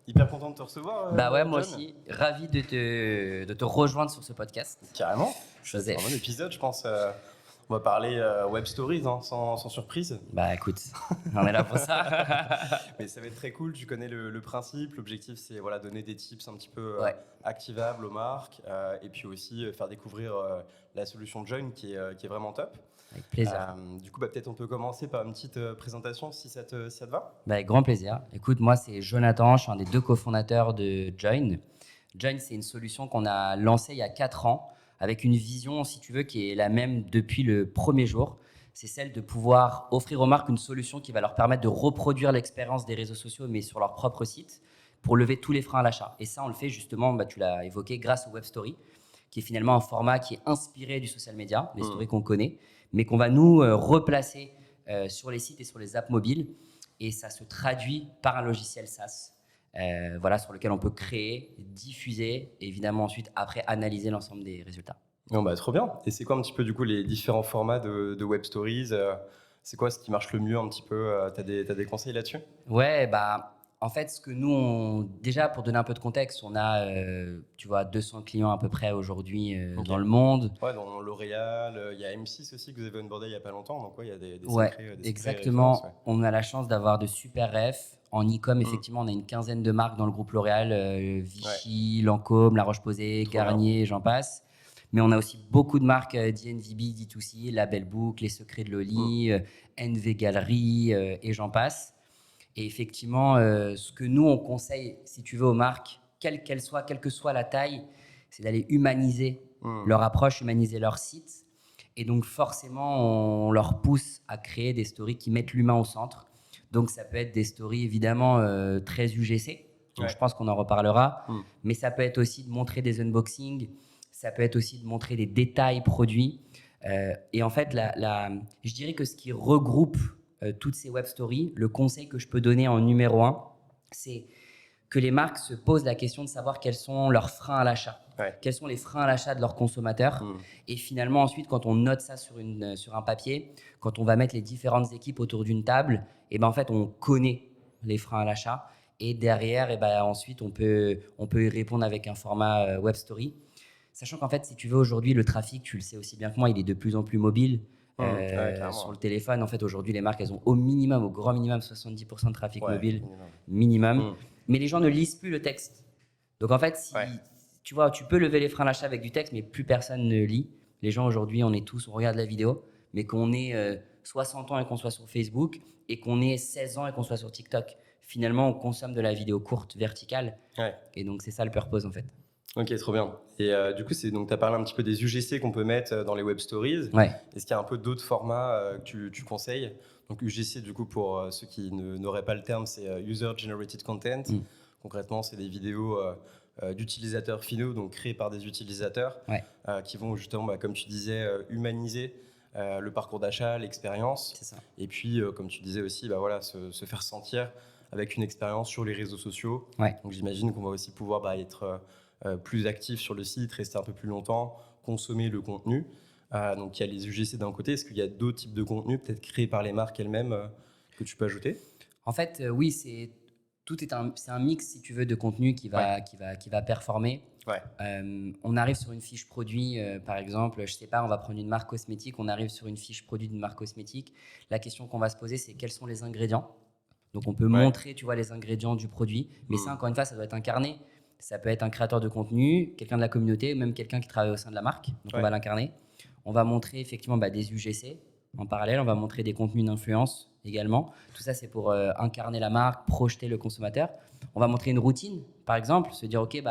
Hyper content de te recevoir. Bah ouais, moi John. aussi, ravi de te rejoindre sur ce podcast. Carrément. C'est Joseph. un bon épisode, je pense. On va parler web stories, hein, sans surprise. Bah écoute, on est là pour ça. Mais ça va être très cool. Tu connais le principe. L'objectif, c'est voilà, donner des tips un petit peu Ouais. activables aux marques et puis aussi faire découvrir la solution de Join qui est vraiment top. Avec plaisir. Du coup, peut-être on peut commencer par une petite présentation si ça te va. Bah avec grand plaisir. Écoute, moi c'est Jonathan, je suis un des 2 cofondateurs de Join. Join, c'est une solution qu'on a lancée il y a 4 ans avec une vision, si tu veux, qui est la même depuis le premier jour. C'est celle de pouvoir offrir aux marques une solution qui va leur permettre de reproduire l'expérience des réseaux sociaux, mais sur leur propre site, pour lever tous les freins à l'achat. Et ça, on le fait justement, tu l'as évoqué, grâce au Web Story, qui est finalement un format qui est inspiré du social media, les stories qu'on connaît, mais qu'on va nous replacer sur les sites et sur les apps mobiles. Et ça se traduit par un logiciel SaaS, voilà, sur lequel on peut créer, diffuser, et évidemment ensuite, après, analyser l'ensemble des résultats. Non, bah, trop bien. Et c'est quoi un petit peu du coup les différents formats de web stories c'est quoi ce qui marche le mieux un petit peu t'as des conseils là-dessus? Ouais, bah, en fait, ce que nous, déjà, pour donner un peu de contexte, on a, tu vois, 200 clients à peu près aujourd'hui Ok. dans le monde. Ouais, dans L'Oréal, il y a M6 aussi que vous avez onboardé il n'y a pas longtemps, donc ouais, il y a des Ouais, sacrées exactement. références. Ouais. On a la chance d'avoir de super refs. En e-com, effectivement, on a une quinzaine de marques dans le groupe L'Oréal, Vichy, Lancôme, La Roche-Posay, Trop Garnier, j'en passe. Mais on a aussi beaucoup de marques DNVB, D2C, La Belle Boucle, Les Secrets de Loli, NV Galerie et j'en passe. Et effectivement, ce que nous, on conseille, si tu veux, aux marques, quelle qu'elle soit, quelle que soit la taille, c'est d'aller humaniser leur approche, humaniser leur site. Et donc, forcément, on leur pousse à créer des stories qui mettent l'humain au centre. Donc, ça peut être des stories, évidemment, très UGC. Donc, Ouais. je pense qu'on en reparlera. Mais ça peut être aussi de montrer des unboxings. Ça peut être aussi de montrer des détails produits. Et en fait, je dirais que ce qui regroupe toutes ces web stories, le conseil que je peux donner en numéro 1, c'est que les marques se posent la question de savoir quels sont leurs freins à l'achat. Ouais. Quels sont les freins à l'achat de leurs consommateurs. Et finalement, ensuite, quand on note ça sur un papier, quand on va mettre les différentes équipes autour d'une table, et ben en fait, on connaît les freins à l'achat. Et derrière, et ben ensuite, on peut y répondre avec un format web story. Sachant qu'en fait, si tu veux, aujourd'hui, le trafic, tu le sais aussi bien que moi, il est de plus en plus mobile. Ouais, carrément. Sur le téléphone, en fait, aujourd'hui, les marques, elles ont au minimum, au grand minimum, 70% de trafic Ouais, mobile. Minimum. Mais les gens ne lisent plus le texte. Donc, en fait, si tu vois, tu peux lever les freins à l'achat avec du texte, mais plus personne ne lit. Les gens, aujourd'hui, on regarde la vidéo, mais qu'on ait 60 ans et qu'on soit sur Facebook, et qu'on ait 16 ans et qu'on soit sur TikTok. Finalement, on consomme de la vidéo courte, verticale. Ouais. Et donc, c'est ça le purpose, en fait. Ok, trop bien. Et du coup, tu as parlé un petit peu des UGC qu'on peut mettre dans les web stories. Ouais. Est-ce qu'il y a un peu d'autres formats que tu conseilles? Donc UGC, du coup, pour ceux qui n'auraient pas le terme, c'est User Generated Content. Concrètement, c'est des vidéos d'utilisateurs finaux, donc créées par des utilisateurs, qui vont justement, comme tu disais, humaniser le parcours d'achat, l'expérience. C'est ça. Et puis, comme tu disais aussi, se faire sentir avec une expérience sur les réseaux sociaux. Ouais. Donc j'imagine qu'on va aussi pouvoir être plus actif sur le site, rester un peu plus longtemps, consommer le contenu. Donc il y a les UGC d'un côté. Est-ce qu'il y a d'autres types de contenus, peut-être créés par les marques elles-mêmes, que tu peux ajouter? En fait, oui, c'est un mix, si tu veux, de contenu qui va performer. Ouais. On arrive sur une fiche produit, par exemple, je sais pas, on va prendre une marque cosmétique, on arrive sur une fiche produit d'une marque cosmétique. La question qu'on va se poser, c'est quels sont les ingrédients. Donc, on peut montrer, tu vois, les ingrédients du produit. Mais ça, encore une fois, ça doit être incarné. Ça peut être un créateur de contenu, quelqu'un de la communauté, même quelqu'un qui travaille au sein de la marque. Donc, on va l'incarner. On va montrer effectivement des UGC en parallèle. On va montrer des contenus d'influence également. Tout ça, c'est pour incarner la marque, projeter le consommateur. On va montrer une routine, par exemple, se dire, OK,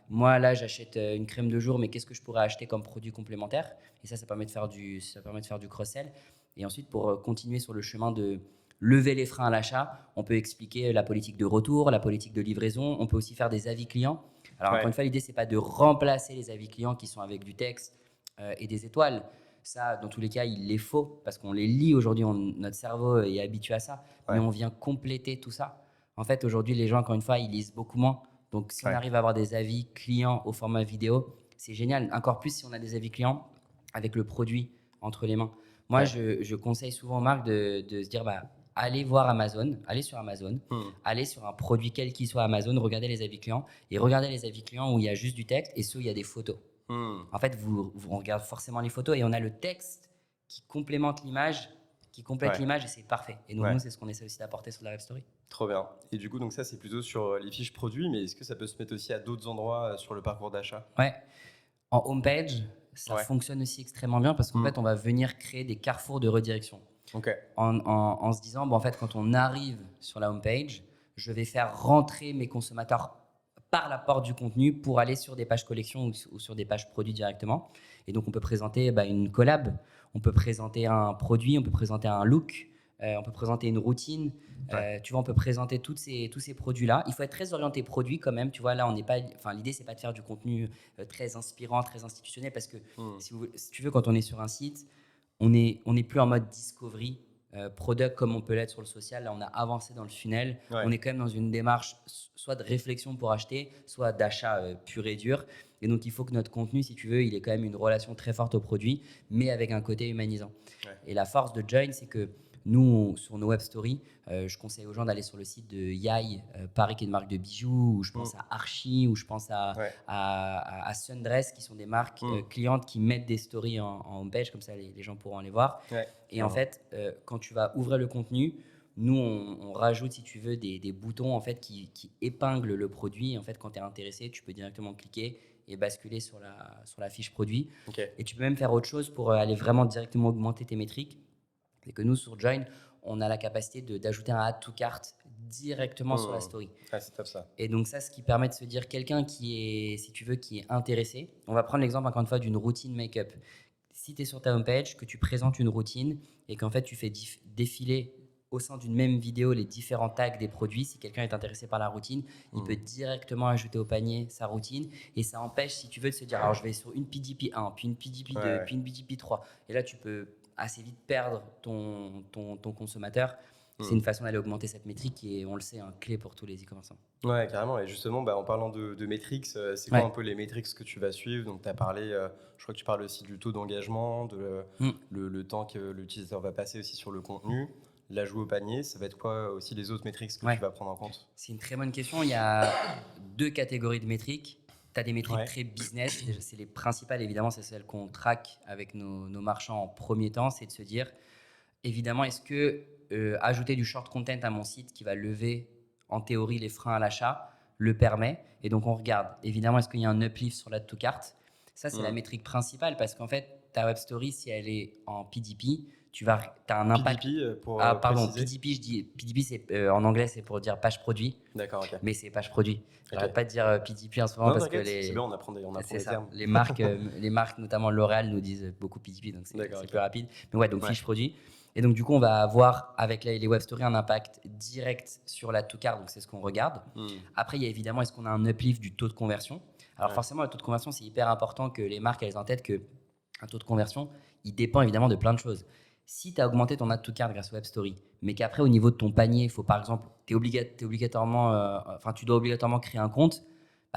moi, là, j'achète une crème de jour, mais qu'est-ce que je pourrais acheter comme produit complémentaire? Et ça permet de faire du cross-sell. Et ensuite, pour continuer sur le chemin de lever les freins à l'achat, on peut expliquer la politique de retour, la politique de livraison. On peut aussi faire des avis clients. Alors, encore une fois, l'idée, c'est pas de remplacer les avis clients qui sont avec du texte et des étoiles. Ça, dans tous les cas, il les faut parce qu'on les lit aujourd'hui. Notre cerveau est habitué à ça. Mais on vient compléter tout ça. En fait, aujourd'hui, les gens, encore une fois, ils lisent beaucoup moins. Donc, si on arrive à avoir des avis clients au format vidéo, c'est génial. Encore plus si on a des avis clients avec le produit entre les mains. Moi, je conseille souvent aux marques de se dire, allez voir Amazon, allez sur Amazon, allez sur un produit quel qu'il soit Amazon, regardez les avis clients et regardez les avis clients où il y a juste du texte et ceux où il y a des photos. En fait, on regarde forcément les photos et on a le texte qui complémente l'image, qui complète l'image et c'est parfait. Et donc, nous, c'est ce qu'on essaie aussi d'apporter sur la Web Story. Trop bien. Et du coup, donc ça, c'est plutôt sur les fiches produits, mais est-ce que ça peut se mettre aussi à d'autres endroits sur le parcours d'achat? Ouais. En homepage, ça fonctionne aussi extrêmement bien parce qu'en fait, on va venir créer des carrefours de redirection. En se disant, en fait, quand on arrive sur la homepage, je vais faire rentrer mes consommateurs par la porte du contenu pour aller sur des pages collections ou sur des pages produits directement. Et donc, on peut présenter une collab, on peut présenter un produit, on peut présenter un look, on peut présenter une routine. Tu vois, on peut présenter tous ces produits-là. Il faut être très orienté produit quand même. Tu vois, là, on n'est pas. Enfin, l'idée, c'est pas de faire du contenu très inspirant, très institutionnel, parce que si tu veux, quand on est sur un site, on n'est plus en mode discovery, product comme on peut l'être sur le social. Là, on a avancé dans le funnel. On est quand même dans une démarche soit de réflexion pour acheter, soit d'achat pur et dur. Et donc, il faut que notre contenu, si tu veux, il ait quand même une relation très forte au produit, mais avec un côté humanisant. Et la force de Join, c'est que nous, sur nos web stories, je conseille aux gens d'aller sur le site de Yai, Paris, qui est une marque de bijoux, ou je pense à Archie, ou je pense à Sundress, qui sont des marques clientes qui mettent des stories en homepage, comme ça les gens pourront aller voir. Et en fait, quand tu vas ouvrir le contenu, nous, on rajoute, si tu veux, des boutons en fait, qui épinglent le produit. En fait, quand tu es intéressé, tu peux directement cliquer et basculer sur la fiche produit. Et tu peux même faire autre chose pour aller vraiment directement augmenter tes métriques. C'est que nous, sur Join, on a la capacité d'ajouter un add to cart directement sur la story. C'est top ça. Et donc ça, ce qui permet de se dire quelqu'un qui est, si tu veux, qui est intéressé. On va prendre l'exemple encore une fois d'une routine make-up. Si tu es sur ta homepage, que tu présentes une routine et qu'en fait tu fais défiler au sein d'une même vidéo les différents tags des produits, si quelqu'un est intéressé par la routine, il peut directement ajouter au panier sa routine et ça empêche, si tu veux, de se dire alors je vais sur une PDP 1, puis une PDP 2, puis une PDP 3. Et là, tu peux assez vite perdre ton consommateur. C'est une façon d'aller augmenter cette métrique qui est, on le sait, clé pour tous les e-commerçants. Ouais, carrément. Et justement, en parlant de métriques, c'est quoi un peu les métriques que tu vas suivre? Donc, tu as parlé, je crois que tu parles aussi du taux d'engagement, le temps que l'utilisateur va passer aussi sur le contenu, l'ajout au panier. Ça va être quoi aussi les autres métriques que tu vas prendre en compte? C'est une très bonne question. Il y a deux catégories de métriques. Tu as des métriques très business. C'est les principales, évidemment, c'est celles qu'on traque avec nos marchands en premier temps. C'est de se dire, évidemment, est-ce que ajouter du short content à mon site qui va lever en théorie les freins à l'achat le permet? Et donc on regarde évidemment, est-ce qu'il y a un uplift sur l'add to cart? Ça, c'est la métrique principale parce qu'en fait ta web story, si elle est en PDP, tu as un impact. PDP pour pardon, préciser. PDP, je dis PDP, c'est en anglais, c'est pour dire page produit. D'accord, ok. Mais c'est page produit. J'arrête pas de dire PDP en ce moment parce que c'est bien, on apprend des termes. Les marques, notamment L'Oréal, nous disent beaucoup PDP, donc c'est plus rapide. Mais ouais, donc fiche produit. Et donc, du coup, on va avoir, avec les web stories, un impact direct sur la to-cart. Donc, c'est ce qu'on regarde. Après, il y a évidemment, est-ce qu'on a un uplift du taux de conversion? Alors, forcément, le taux de conversion, c'est hyper important que les marques elles aient en tête qu'un taux de conversion, il dépend évidemment de plein de choses. Si tu as augmenté ton add to cart grâce aux web stories, mais qu'après, au niveau de ton panier, il faut par exemple, tu dois obligatoirement créer un compte.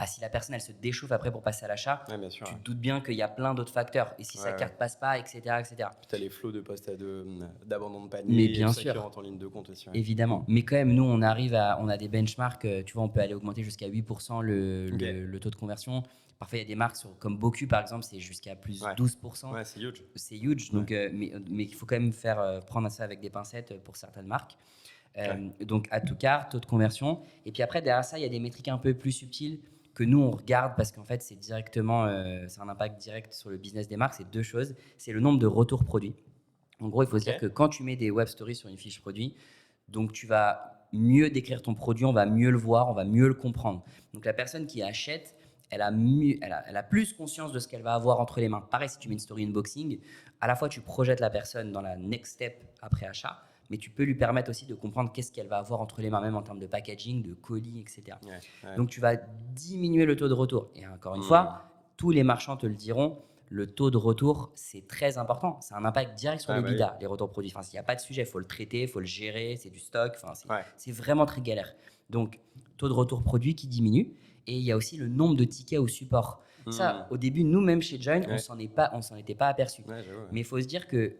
Si la personne elle se déchauffe après pour passer à l'achat, tu te doutes bien qu'il y a plein d'autres facteurs. Et si sa carte passe pas, etc. etc. Puis tu as les flots de postes d'abandon de panier. Mais bien sûr. Qui rentrent en ligne de compte aussi. Évidemment. Mais quand même, nous, on a des benchmarks. Tu vois, on peut aller augmenter jusqu'à 8% le taux de conversion. Parfois, il y a des marques comme Boku, par exemple, c'est jusqu'à plus 12%. Ouais, c'est huge. C'est huge. Donc, mais il faut quand même prendre ça avec des pincettes pour certaines marques. Donc, add to cart, taux de conversion. Et puis après, derrière ça, il y a des métriques un peu plus subtiles que nous, on regarde parce qu'en fait, c'est directement, c'est un impact direct sur le business des marques. C'est deux choses. C'est le nombre de retours produits. En gros, il faut se dire que quand tu mets des web stories sur une fiche produit, donc tu vas mieux décrire ton produit, on va mieux le voir, on va mieux le comprendre. Donc la personne qui achète, elle a plus conscience de ce qu'elle va avoir entre les mains. Pareil, si tu mets une story unboxing, à la fois tu projettes la personne dans la next step après achat, mais tu peux lui permettre aussi de comprendre qu'est-ce qu'elle va avoir entre les mains, même en termes de packaging, de colis, etc. Donc, tu vas diminuer le taux de retour. Et encore une fois, tous les marchands te le diront, le taux de retour, c'est très important. C'est un impact direct sur les bidas, les retours produits. S'il n'y a pas de sujet, il faut le traiter, il faut le gérer, c'est du stock. C'est vraiment très galère. Donc, taux de retour produit qui diminue. Et il y a aussi le nombre de tickets au support. Ça, au début, nous-mêmes chez Join, on s'en était pas aperçu. Mais il faut se dire que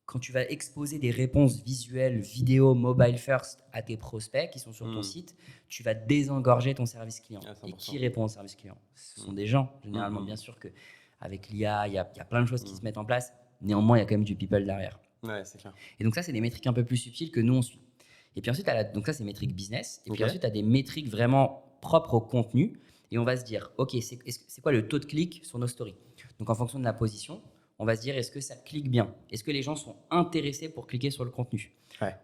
quand tu vas exposer des réponses visuelles, vidéo, mobile first à tes prospects qui sont sur ton site, tu vas désengorger ton service client. Ah, Et 100%. qui répond au service client? Ce sont des gens, généralement. Bien sûr qu'avec l'IA, il y a plein de choses qui se mettent en place. Néanmoins, il y a quand même du people derrière. Ouais, c'est clair. Et donc ça, c'est des métriques un peu plus subtiles que nous, on suit. Et puis ensuite, donc ça, c'est métriques business. Et puis ensuite, tu as des métriques vraiment propres au contenu. Et on va se dire, OK, c'est quoi le taux de clic sur nos stories? Donc en fonction de la position, on va se dire, est-ce que ça clique bien? Est-ce que les gens sont intéressés pour cliquer sur le contenu?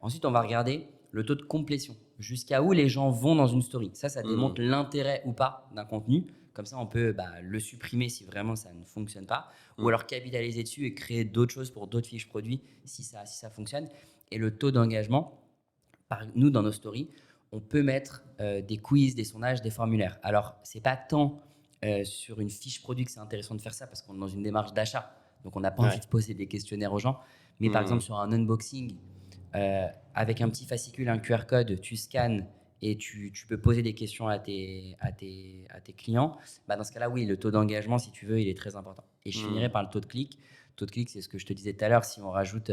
Ensuite, on va regarder le taux de complétion. Jusqu'à où les gens vont dans une story. Ça démontre l'intérêt ou pas d'un contenu. Comme ça, on peut le supprimer si vraiment ça ne fonctionne pas. Ou alors capitaliser dessus et créer d'autres choses pour d'autres fiches produits si ça fonctionne. Et le taux d'engagement, nous, dans nos stories, on peut mettre des quiz, des sondages, des formulaires. Alors, ce n'est pas tant sur une fiche produit que c'est intéressant de faire ça parce qu'on est dans une démarche d'achat. Donc, on n'a pas envie de poser des questionnaires aux gens. Mais par exemple, sur un unboxing, avec un petit fascicule, un QR code, tu scannes et tu peux poser des questions à tes clients. Dans ce cas-là, oui, le taux d'engagement, si tu veux, il est très important. Et je finirai par le taux de clic. Le taux de clic, c'est ce que je te disais tout à l'heure. Si on rajoute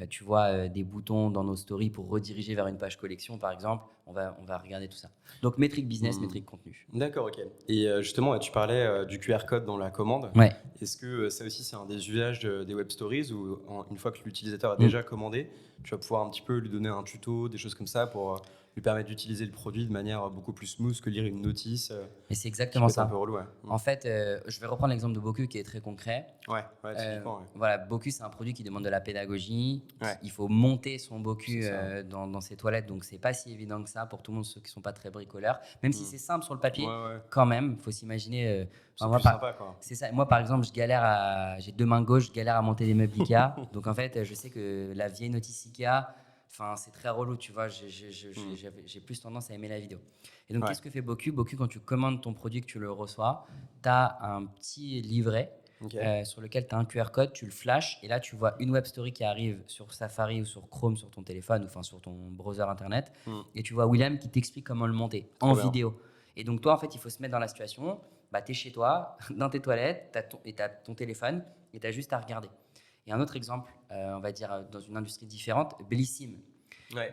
tu vois des boutons dans nos stories pour rediriger vers une page collection, par exemple, on va regarder tout ça. Donc, métrique business, métrique contenu. D'accord, ok. Et justement, tu parlais du QR code dans la commande. Ouais. Est-ce que ça aussi, c'est un des usages des web stories où une fois que l'utilisateur a déjà commandé, tu vas pouvoir un petit peu lui donner un tuto, des choses comme ça pour lui permettre d'utiliser le produit de manière beaucoup plus smooth que lire une notice Et c'est exactement ça. un peu relou, En fait, je vais reprendre l'exemple de Boku qui est très concret. Ouais, typiquement. Voilà, Boku, c'est un produit qui demande de la pédagogie. Il faut monter son Boku dans ses toilettes, donc c'est pas si évident que ça pour tout le monde, ceux qui sont pas très bricoleurs. Même si c'est simple sur le papier, quand même, faut s'imaginer. C'est plus sympa, quoi. C'est ça. Moi, par exemple, j'ai 2 mains gauches, je galère à monter des meubles Ikea. Donc en fait, je sais que la vieille notice Ikea, c'est très relou, tu vois. J'ai plus tendance à aimer la vidéo. Et donc, qu'est-ce que fait Boku? Boku, quand tu commandes ton produit, que tu le reçois, tu as un petit livret sur lequel tu as un QR code, tu le flashes et là, tu vois une web story qui arrive sur Safari ou sur Chrome, sur ton téléphone ou sur ton browser internet. Et tu vois Willem qui t'explique comment le monter en vidéo. Et donc, toi, en fait, il faut se mettre dans la situation. Tu es chez toi, dans tes toilettes, tu as ton téléphone et tu as juste à regarder. Et un autre exemple, on va dire dans une industrie différente, Blissim.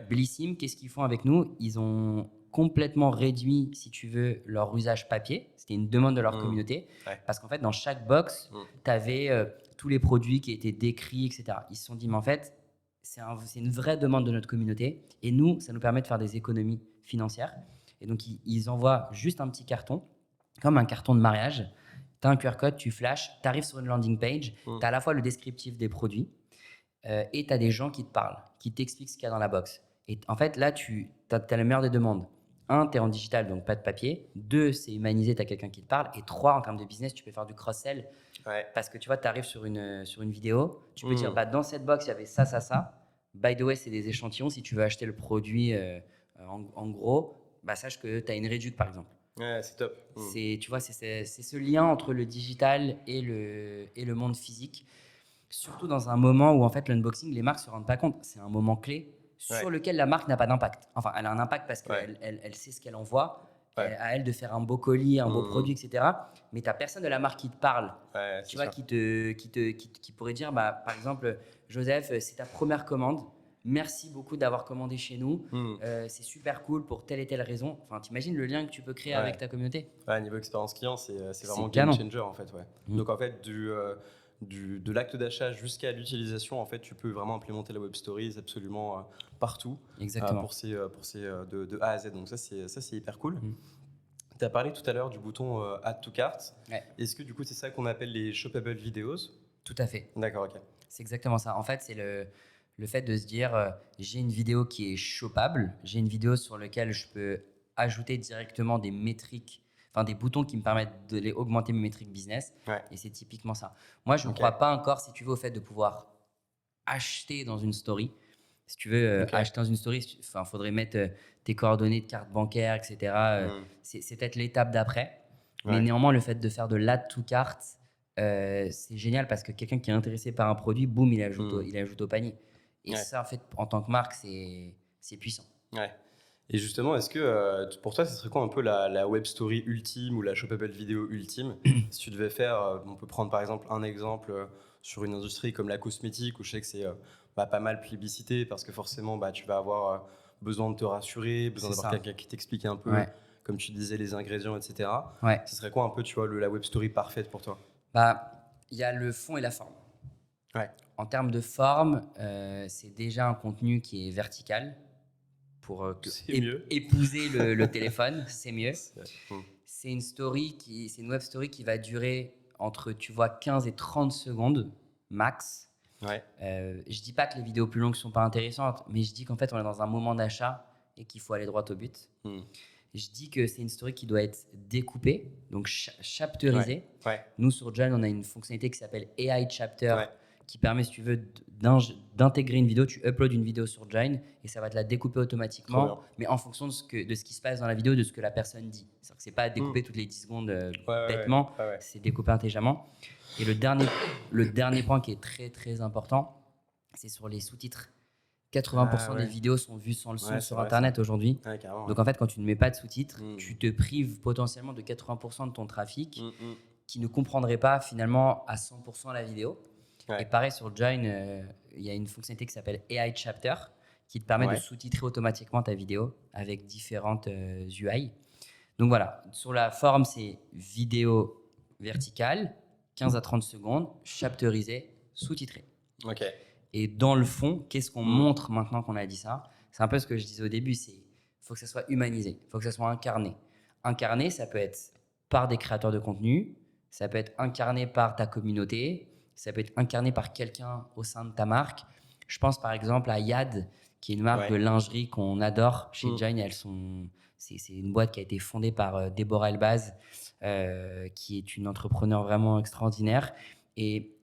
Blissim, qu'est-ce qu'ils font avec nous? Ils ont complètement réduit, si tu veux, leur usage papier. C'était une demande de leur communauté. Parce qu'en fait, dans chaque box, tu avais tous les produits qui étaient décrits, etc. Ils se sont dit, mais en fait, c'est une vraie demande de notre communauté. Et nous, ça nous permet de faire des économies financières. Et donc, ils envoient juste un petit carton, comme un carton de mariage. Tu as un QR code, tu flashes, tu arrives sur une landing page, tu as à la fois le descriptif des produits et tu as des gens qui te parlent, qui t'expliquent ce qu'il y a dans la box. Et en fait, là, tu as le meilleur des deux mondes. 1, tu es en digital, donc pas de papier. 2, c'est humanisé, tu as quelqu'un qui te parle. Et 3, en termes de business, tu peux faire du cross-sell. Parce que tu vois, tu arrives sur une vidéo, tu peux dire, dans cette box, il y avait ça, ça, ça. By the way, c'est des échantillons. Si tu veux acheter le produit en gros, sache que tu as une réduc, par exemple. Ouais, c'est top. Tu vois, c'est ce lien entre le digital et le monde physique. Surtout dans un moment où, en fait, l'unboxing, les marques ne se rendent pas compte. C'est un moment clé sur lequel la marque n'a pas d'impact. Enfin, elle a un impact parce qu'elle elle sait ce qu'elle envoie. À elle de faire un beau colis, un beau produit, etc. Mais tu n'as personne de la marque qui te parle. Tu vois, qui pourrait dire, par exemple, Joseph, c'est ta première commande. Merci beaucoup d'avoir commandé chez nous. C'est super cool pour telle et telle raison. Enfin, t'imagines le lien que tu peux créer avec ta communauté? Niveau expérience client, c'est vraiment game changer, en fait. Donc, en fait, de l'acte d'achat jusqu'à l'utilisation, en fait, tu peux vraiment implémenter la web stories absolument partout. Exactement. Pour ces de A à Z. Donc ça c'est hyper cool. Tu as parlé tout à l'heure du bouton Add to Cart. Est-ce que du coup c'est ça qu'on appelle les shoppable videos? Tout à fait. D'accord, ok. C'est exactement ça. En fait, c'est le fait de se dire j'ai une vidéo qui est shoppable, j'ai une vidéo sur laquelle je peux ajouter directement des métriques, des boutons qui me permettent augmenter mes métriques business. Et c'est typiquement ça. Moi, je ne crois pas encore, si tu veux, au fait de pouvoir acheter dans une story. Si tu veux acheter dans une story, il faudrait mettre tes coordonnées de carte bancaire, etc. C'est peut-être l'étape d'après. Mais néanmoins, le fait de faire de l'add to cart, c'est génial parce que quelqu'un qui est intéressé par un produit, boum, il ajoute au panier. Et ça, en fait, en tant que marque, c'est puissant. Et justement, est-ce que pour toi, ce serait quoi un peu la web story ultime ou la shoppable vidéo ultime? Si tu devais faire, on peut prendre par exemple un exemple sur une industrie comme la cosmétique, où je sais que c'est pas mal plébiscité, parce que forcément, tu vas avoir besoin de te rassurer, besoin d'avoir quelqu'un qui t'explique un peu, comme tu disais, les ingrédients, etc. Ce serait quoi un peu, tu vois, la web story parfaite pour toi? Il y a le fond et la forme. Ouais. En termes de forme, c'est déjà un contenu qui est vertical pour épouser le téléphone, c'est mieux. C'est une web story qui va durer entre, tu vois, 15 et 30 secondes max. Ouais. Je dis pas que les vidéos plus longues sont pas intéressantes, mais je dis qu'en fait on est dans un moment d'achat et qu'il faut aller droit au but. Je dis que c'est une story qui doit être découpée, donc chapterisée. Nous sur Join, on a une fonctionnalité qui s'appelle AI Chapter, qui permet, si tu veux, d'intégrer une vidéo. Tu uploads une vidéo sur Join et ça va te la découper automatiquement, mais en fonction de ce qui se passe dans la vidéo, de ce que la personne dit. C'est-à-dire que c'est pas découpé toutes les 10 secondes bêtement, c'est découpé intelligemment. Et le dernier point qui est très très important, c'est sur les sous-titres. 80% des vidéos sont vues sans le son sur Internet aujourd'hui. Donc en fait, quand tu ne mets pas de sous-titres, tu te prives potentiellement de 80% de ton trafic qui ne comprendrait pas finalement à 100% la vidéo. Et pareil, sur Join, il y a une fonctionnalité qui s'appelle AI Chapter qui te permet de sous-titrer automatiquement ta vidéo avec différentes UI. Donc voilà, sur la forme, c'est vidéo verticale, 15 à 30 secondes, chapterisée, sous-titrée. Ok. Et dans le fond, qu'est-ce qu'on montre maintenant qu'on a dit ça? C'est un peu ce que je disais au début, il faut que ça soit humanisé, il faut que ça soit incarné. Incarné, ça peut être par des créateurs de contenu, ça peut être incarné par ta communauté, ça peut être incarné par quelqu'un au sein de ta marque. Je pense par exemple à Yad, qui est une marque de lingerie qu'on adore chez Join. C'est une boîte qui a été fondée par Déborah Elbaz, qui est une entrepreneur vraiment extraordinaire. Et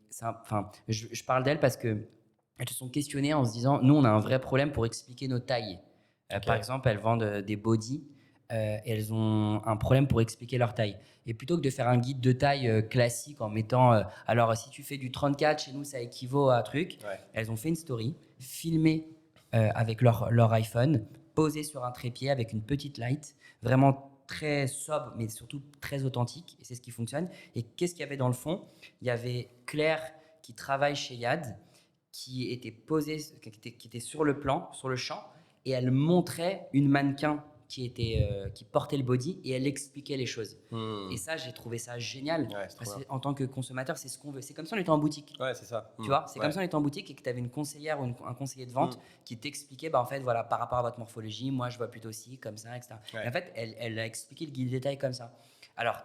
je parle d'elle parce que elles se sont questionnées en se disant, nous, on a un vrai problème pour expliquer nos tailles. Par exemple, elles vendent des bodys et elles ont un problème pour expliquer leur taille. Et plutôt que de faire un guide de taille classique en mettant, alors si tu fais du 34, chez nous, ça équivaut à un truc, elles ont fait une story, filmée avec leur iPhone, posée sur un trépied avec une petite light, vraiment très sobre, mais surtout très authentique. Et c'est ce qui fonctionne. Et qu'est-ce qu'il y avait dans le fond? Il y avait Claire qui travaille chez Yad, qui était posée, qui était sur le plan, sur le champ, et elle montrait une mannequin qui portait le body et elle expliquait les choses. Et ça, j'ai trouvé ça génial. Parce que, en tant que consommateur, c'est ce qu'on veut. C'est comme si on était en boutique. Ouais, c'est ça. Tu vois, c'est comme si on était en boutique et que tu avais une conseillère ou un conseiller de vente qui t'expliquait, en fait, voilà, par rapport à votre morphologie, moi, je vois plutôt ci, comme ça, etc. Et en fait, elle a expliqué le guide détail comme ça. Alors,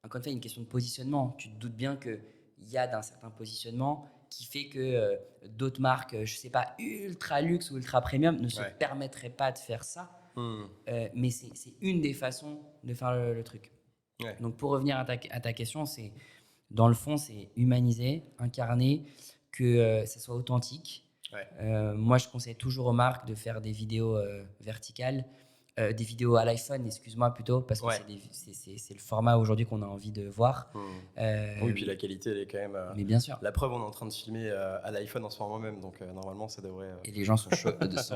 encore une fois, il y a une question de positionnement. Tu te doutes bien qu'il y a d'un certain positionnement qui fait que d'autres marques, je sais pas, ultra luxe ou ultra premium ne se permettraient pas de faire ça. Mais c'est une des façons de faire le truc. Donc pour revenir à ta question, c'est dans le fond, c'est humaniser, incarner, que ça soit authentique. Moi, je conseille toujours aux marques de faire des vidéos verticales, des vidéos à l'iPhone, excuse-moi plutôt, parce que c'est le format aujourd'hui qu'on a envie de voir. Oui, puis la qualité, elle est quand même. Mais bien sûr. La preuve, on est en train de filmer à l'iPhone en ce moment même, donc normalement, ça devrait. Et les gens sont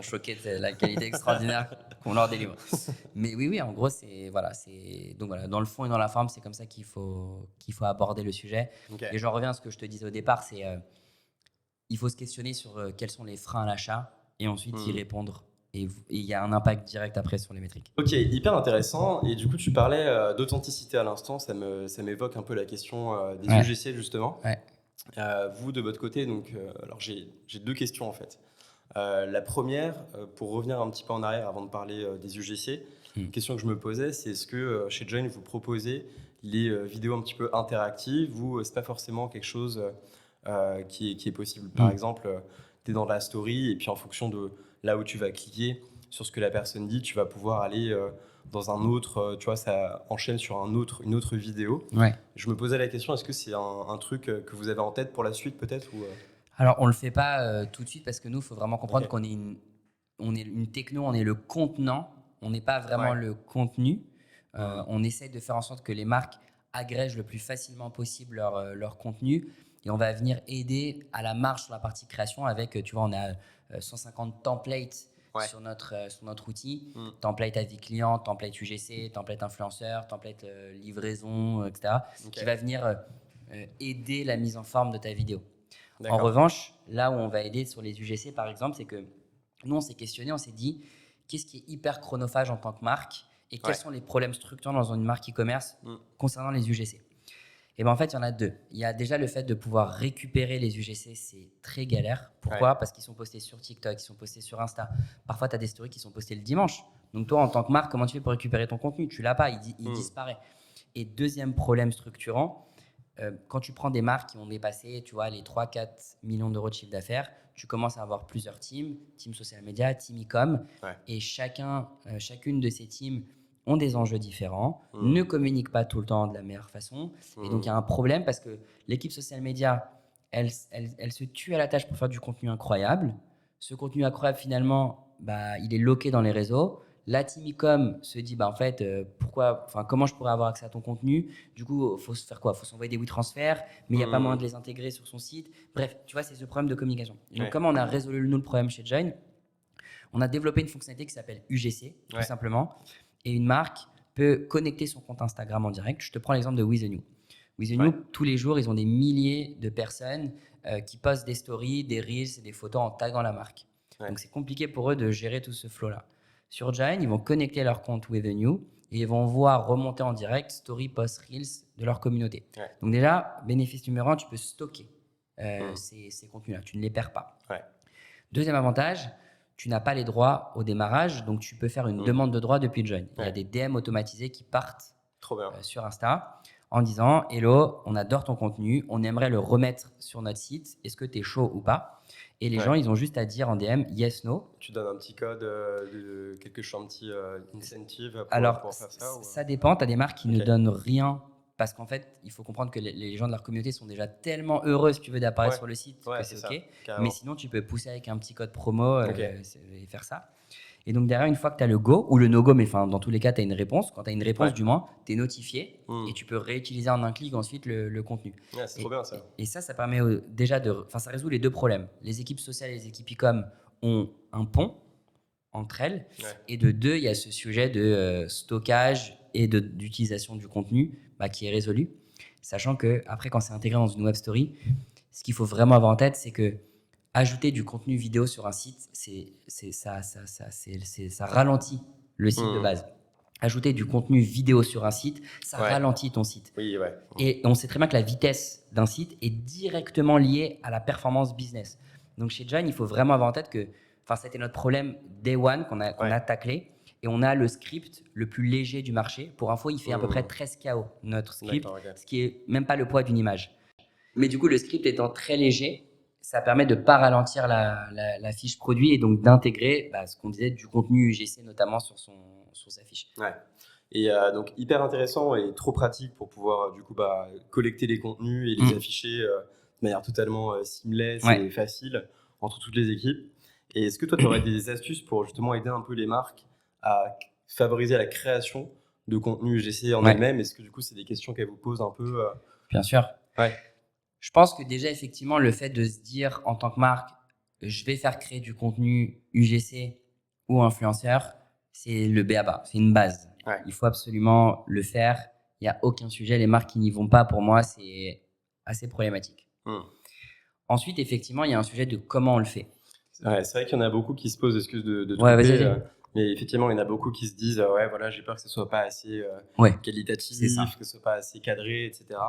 choqués de la qualité extraordinaire qu'on leur délivre. Mais oui, en gros, donc voilà, dans le fond et dans la forme, c'est comme ça qu'il faut aborder le sujet. Et j'en reviens à ce que je te disais au départ, c'est il faut se questionner sur quels sont les freins à l'achat et ensuite y répondre. Et il y a un impact direct après sur les métriques. Ok, hyper intéressant. Et du coup, tu parlais d'authenticité à l'instant. Ça m'évoque un peu la question des UGC, justement. Vous, de votre côté, donc, alors j'ai 2 questions en fait. La première, pour revenir un petit peu en arrière avant de parler des UGC, une question que je me posais, c'est est-ce que chez Join, vous proposez les vidéos un petit peu interactives ou c'est pas forcément quelque chose qui est possible? Par exemple, tu es dans la story et puis en fonction de là où tu vas cliquer sur ce que la personne dit, tu vas pouvoir aller dans un autre, tu vois, ça enchaîne sur une autre vidéo. Je me posais la question, est-ce que c'est un truc que vous avez en tête pour la suite peut-être ou Alors, on ne le fait pas tout de suite parce que nous, il faut vraiment comprendre qu'on est une techno, on est le contenant, on n'est pas vraiment le contenu. On essaie de faire en sorte que les marques agrègent le plus facilement possible leur contenu et on va venir aider à la marge sur la partie création avec, tu vois, on a 150 templates sur notre outil, template avis client, template UGC, template influenceur, template livraison, etc. qui va venir aider la mise en forme de ta vidéo. En revanche, là où on va aider sur les UGC, par exemple, c'est que nous, on s'est questionné, on s'est dit, qu'est-ce qui est hyper chronophage en tant que marque et quels sont les problèmes structurants dans une marque e-commerce concernant les UGC. Et ben en fait, il y en a deux. Il y a déjà le fait de pouvoir récupérer les UGC, c'est très galère. Pourquoi ? Parce qu'ils sont postés sur TikTok, ils sont postés sur Insta. Parfois, tu as des stories qui sont postées le dimanche. Donc toi, en tant que marque, comment tu fais pour récupérer ton contenu ? Tu l'as pas, il disparaît. Et deuxième problème structurant, quand tu prends des marques qui ont dépassé, tu vois, les 3-4 millions d'euros de chiffre d'affaires, tu commences à avoir plusieurs teams, team social media, team e-com, et chacune de ces teams ont des enjeux différents, ne communiquent pas tout le temps de la meilleure façon, et donc il y a un problème parce que l'équipe social media, elle se tue à la tâche pour faire du contenu incroyable. Ce contenu incroyable, finalement, il est loqué dans les réseaux. La team e-com se dit, en fait, comment je pourrais avoir accès à ton contenu ? Du coup, il faut se faire quoi ? Il faut s'envoyer des WeTransfer, mais il n'y a pas moyen de les intégrer sur son site. Bref, tu vois, c'est ce problème de communication. Et donc, comment on a résolu, nous, le problème chez Join ? On a développé une fonctionnalité qui s'appelle UGC, tout simplement. Et une marque peut connecter son compte Instagram en direct. Je te prends l'exemple de With The New. With The New, tous les jours, ils ont des milliers de personnes qui postent des stories, des reels et des photos en taguant la marque. Donc, c'est compliqué pour eux de gérer tout ce flow-là. Sur Join, ils vont connecter leur compte With The New et ils vont voir remonter en direct story, post, reels de leur communauté. Donc déjà, bénéfice numéro 1, tu peux stocker ces contenus-là. Tu ne les perds pas. Deuxième avantage, tu n'as pas les droits au démarrage, donc tu peux faire une demande de droit depuis Join. Il y a des DM automatisés qui partent sur Insta en disant « Hello, on adore ton contenu, on aimerait le remettre sur notre site. Est-ce que tu es chaud ou pas ?» Et les gens, ils ont juste à dire en DM yes, no. Tu donnes un petit code, quelque chose, un petit incentive pour faire ça ça dépend. Tu as des marques qui ne donnent rien parce qu'en fait, il faut comprendre que les gens de leur communauté sont déjà tellement heureux, si tu veux, d'apparaître sur le site que c'est OK. Mais sinon, tu peux pousser avec un petit code promo et faire ça. Et donc derrière, une fois que tu as le go ou le no-go, mais dans tous les cas, tu as une réponse. Quand tu as une réponse, du moins, tu es notifié et tu peux réutiliser en un clic ensuite le contenu. C'est trop bien ça. Et ça permet déjà ça résout les deux problèmes. Les équipes sociales et les équipes e-com ont un pont entre elles. Et de deux, il y a ce sujet de stockage et d'utilisation du contenu qui est résolu. Sachant qu'après, quand c'est intégré dans une web story, ce qu'il faut vraiment avoir en tête, c'est que ajouter du contenu vidéo sur un site, ça ralentit le site de base. Ajouter du contenu vidéo sur un site, ça ralentit ton site. Et on sait très bien que la vitesse d'un site est directement liée à la performance business. Donc chez Join, il faut vraiment avoir en tête que c'était notre problème day one qu'on a taclé. Et on a le script le plus léger du marché. Pour info, il fait à peu près 13 KO, notre script, ce qui est même pas le poids d'une image. Mais du coup, le script étant très léger, ça permet de ne pas ralentir la fiche produit et donc d'intégrer ce qu'on disait du contenu UGC notamment sur sa fiche. Et donc hyper intéressant et trop pratique pour pouvoir du coup collecter les contenus et les afficher de manière totalement seamless et facile entre toutes les équipes. Et est-ce que toi tu aurais des astuces pour justement aider un peu les marques à favoriser la création de contenu UGC en elles-mêmes ? Est-ce que du coup c'est des questions qu'elles vous posent un peu Bien sûr. Je pense que déjà, effectivement, le fait de se dire en tant que marque, je vais faire créer du contenu UGC ou influenceur, c'est le b.a.-ba, c'est une base. Il faut absolument le faire. Il n'y a aucun sujet. Les marques qui n'y vont pas, pour moi, c'est assez problématique. Ensuite, effectivement, il y a un sujet de comment on le fait. C'est vrai qu'il y en a beaucoup qui se posent, excuse de tromper, mais effectivement, il y en a beaucoup qui se disent j'ai peur que ce ne soit pas assez qualitatif, que ce ne soit pas assez cadré, etc.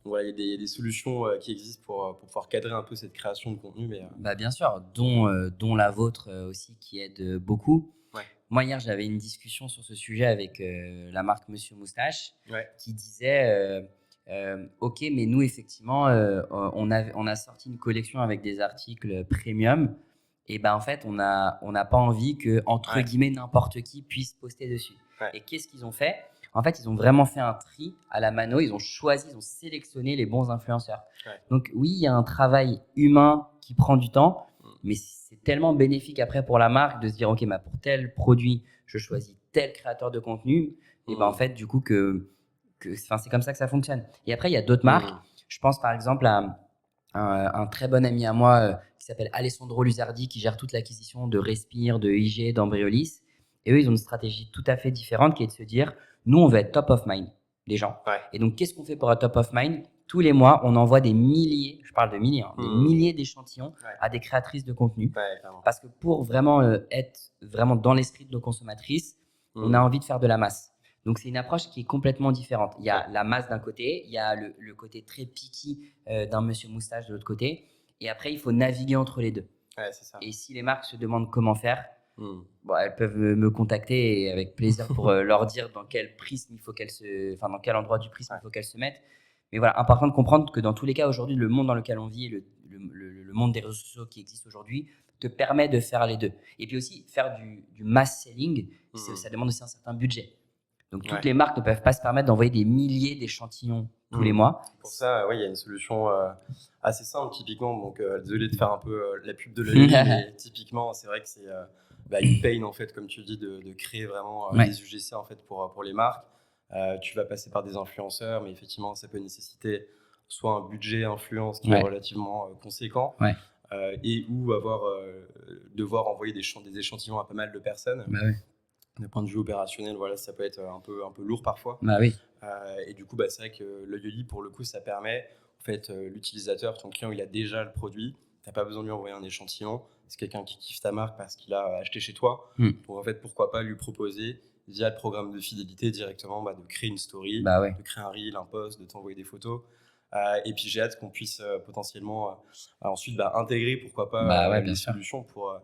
Donc il y a des solutions qui existent pour pouvoir cadrer un peu cette création de contenu. Bien sûr, dont la vôtre aussi qui aide beaucoup. Moi, hier, j'avais une discussion sur ce sujet avec la marque Monsieur Moustache qui disait OK, mais nous, effectivement, on a sorti une collection avec des articles premium. Et en fait, on n'a pas envie que, entre guillemets, n'importe qui puisse poster dessus. Et qu'est-ce qu'ils ont fait ? En fait, ils ont vraiment fait un tri à la mano. Ils ont sélectionné les bons influenceurs. Donc oui, il y a un travail humain qui prend du temps, mais c'est tellement bénéfique après pour la marque de se dire OK, pour tel produit, je choisis tel créateur de contenu. Et en fait, du coup, c'est comme ça que ça fonctionne. Et après, il y a d'autres marques. Je pense par exemple à un très bon ami à moi qui s'appelle Alessandro Luzardi, qui gère toute l'acquisition de Respire, de IG, d'Embryolis. Et eux, ils ont une stratégie tout à fait différente qui est de se dire, nous, on veut être top of mind des gens. Et donc, qu'est-ce qu'on fait pour être top of mind ? tous les mois, on envoie des milliers, je parle de milliers, des Mmh. milliers d'échantillons Ouais. à des créatrices de contenu. Ouais, clairement. Parce que pour vraiment être vraiment dans l'esprit de nos consommatrices, on a envie de faire de la masse. Donc, c'est une approche qui est complètement différente. Il y a la masse d'un côté, il y a le côté très picky d'un monsieur moustache de l'autre côté. Et après, il faut naviguer entre les deux. Ouais, c'est ça. Et si les marques se demandent comment faire, Mmh. bon, elles peuvent me contacter et avec plaisir pour leur dire dans quel prisme il faut dans quel endroit du prisme il faut qu'elles se mettent. Mais voilà, important de comprendre que dans tous les cas, aujourd'hui, le monde dans lequel on vit, le monde des réseaux sociaux qui existe aujourd'hui, te permet de faire les deux. Et puis aussi, faire du mass selling, ça demande aussi un certain budget. Donc, toutes les marques ne peuvent pas se permettre d'envoyer des milliers d'échantillons tous les mois. Pour ça, il y a une solution assez simple, typiquement. Donc, désolé de faire un peu la pub de l'œil, mais typiquement, c'est vrai que c'est une pain, en fait, comme tu dis, de créer vraiment des UGC en fait, pour les marques. Tu vas passer par des influenceurs, mais effectivement, ça peut nécessiter soit un budget influence qui est relativement conséquent, et ou devoir envoyer des échantillons à pas mal de personnes. Bah oui. D'un point de vue opérationnel, voilà, ça peut être un peu lourd parfois. Bah oui. Et du coup, c'est vrai que l'œil libre, pour le coup, ça permet, en fait, l'utilisateur, ton client, il a déjà le produit. Tu n'as pas besoin de lui envoyer un échantillon. C'est quelqu'un qui kiffe ta marque parce qu'il a acheté chez toi. Donc, en fait, pourquoi pas lui proposer, via le programme de fidélité, directement de créer une story, de créer un reel, un post, de t'envoyer des photos. Et puis, j'ai hâte qu'on puisse potentiellement ensuite intégrer, pourquoi pas, les solutions pour